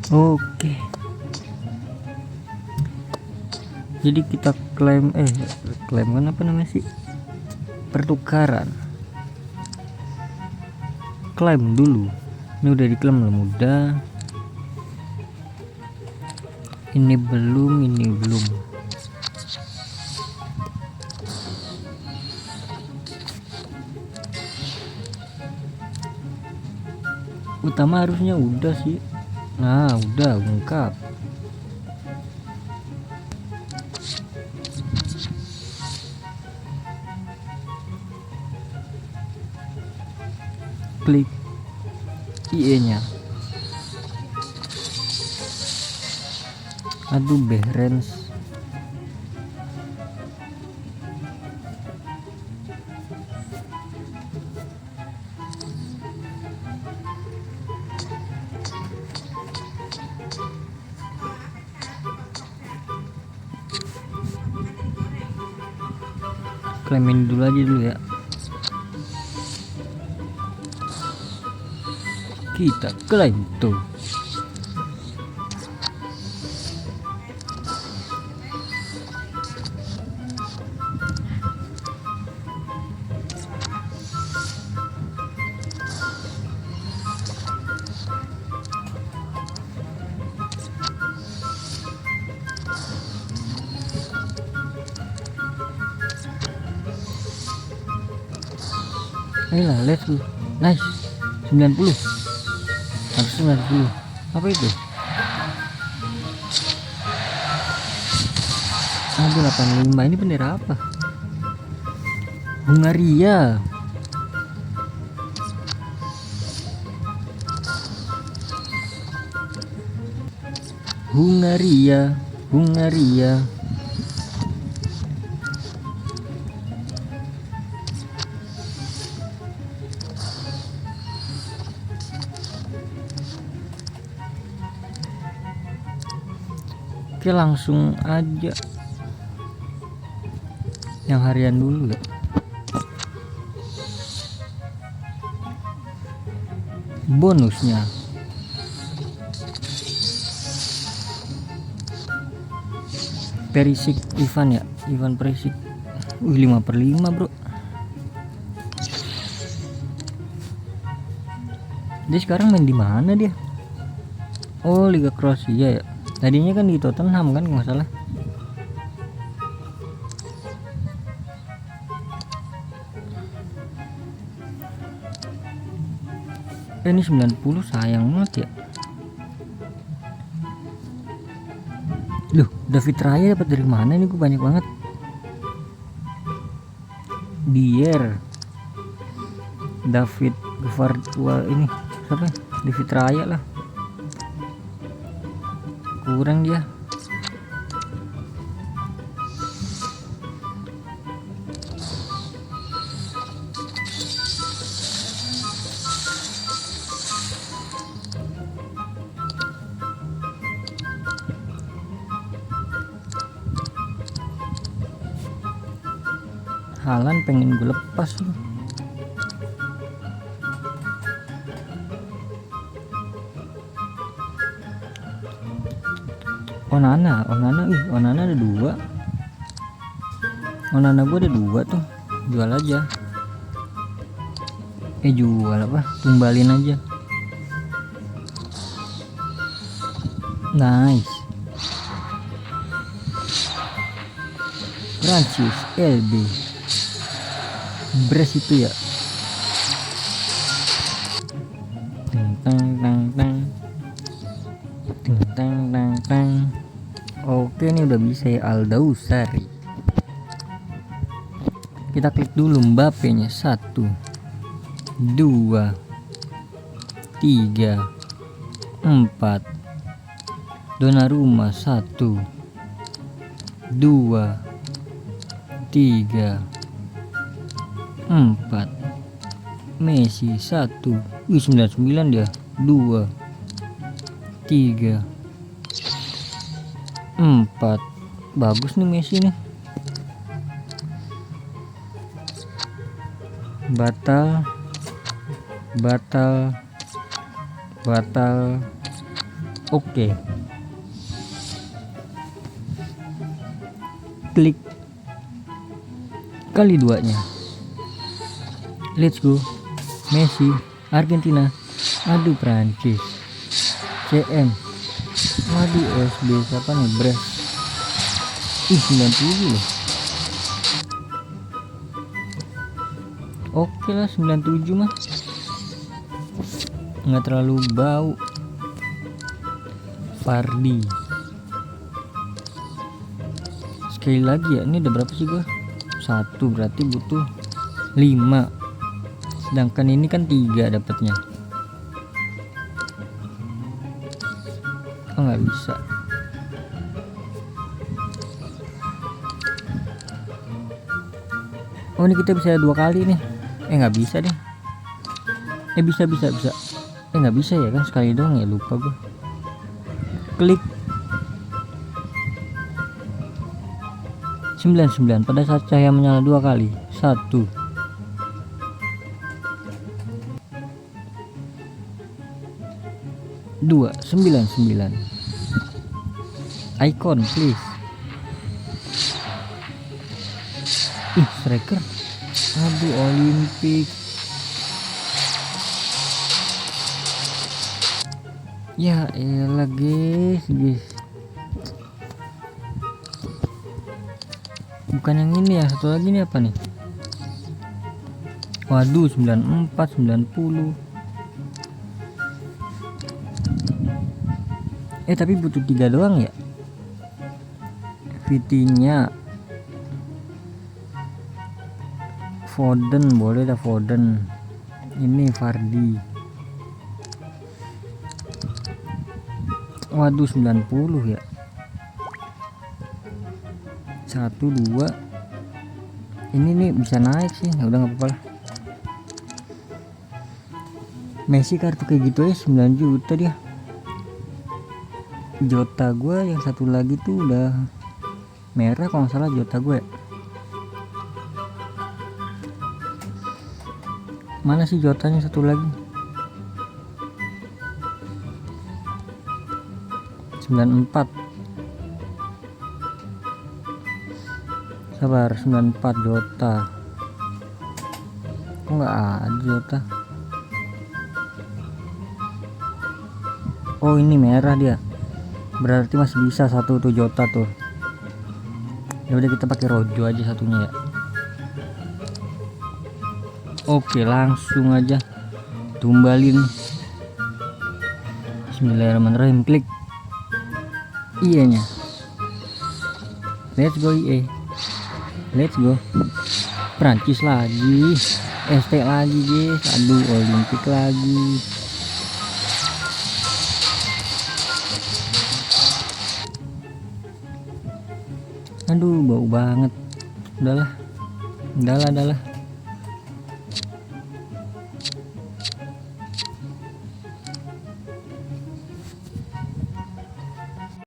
Oke, jadi kita klaim kan apa namanya sih, pertukaran. Klaim dulu, ini udah diklaim belum? Udah. Ini belum. Utama harusnya udah sih. Nah, udah lengkap. Klik IE nya. Aduh, Behrenz. Klaimin dulu aja dulu ya. Kita klaim tuh. Ayolah, let's go. Nice. 90. Harus 90. Apa itu? Aduh, 85. Ini bendera apa? Hungaria. Hungaria. Oke, langsung aja yang harian dulu ya. Bonusnya Perisic Ivan ya, Ivan Perisic. 5/5 bro. Dia sekarang main di mana dia? Oh, Liga Kroasia ya. Tadinya kan di Tottenham kan, nggak salah. Ini 90, sayang banget ya. Loh, David Raya dapat dari mana nih? Gue banyak banget. Dier, David Gvardiol, ini siapa? David Raya lah. Kurang dia. Halan pengen gue lepas. Onana ada 2. Onana gue ada 2 tuh. Jual aja. Jual apa? Tumbalin aja. Nice. Prancis LB Brest itu ya. Tang. Oke, ini udah bisa ya. Aldausari. Kita klik dulu Mbappe nya. 1 2 3 4. Donnarumma 1 2 3 4. Messi 1. 99 dia. 2 3 4. Bagus nih Messi nih. Batal. batal. Oke. Klik kali duanya. Let's go. Messi Argentina, aduh Prancis. CM, aduh SB siapa nih, Brest. 97 loh. Oke lah, 97 mah nggak terlalu bau. Fardi. Sekali lagi ya, ini udah berapa sih gua? 1, berarti butuh 5. Sedangkan ini kan 3 dapatnya. Oh nggak bisa. Oh ini kita bisa 2 kali nih. Nggak bisa deh. Bisa. Nggak bisa ya kan, sekali doang ya, lupa gue. Klik 99 pada saat cahaya menyala 2 kali. 1. 299. Icon please. Striker. Aduh, Olimpik. Ya elah guys. Bukan yang ini ya, satu lagi nih apa nih? Waduh, 94, 90. Tapi butuh 3 doang ya. Vitinya Foden, boleh dah Foden. Ini Fardi. Waduh, 90 ya. 1, 2. Ini nih bisa naik sih, ya udah nggak apa-apa lah. Messi kartu kayak gitu ya 9 juta dia. Jota gue yang satu lagi tuh udah merah kalau nggak salah, Jota gue. Mana sih Jotanya satu lagi? 94. Sabar, 94 Jota. Kok nggak ada Jota? Oh ini merah dia. Berarti masih bisa 1 tuh Jota tuh. Ya udah kita pakai Rojo aja satunya ya. Oke, langsung aja tumbalin. Bismillahirrahmanirrahim. Klik nya. Let's go EA. Let's go. Prancis lagi, ST lagi guys. Aduh, Olimpik lagi. Aduh, bau banget. Udahlah.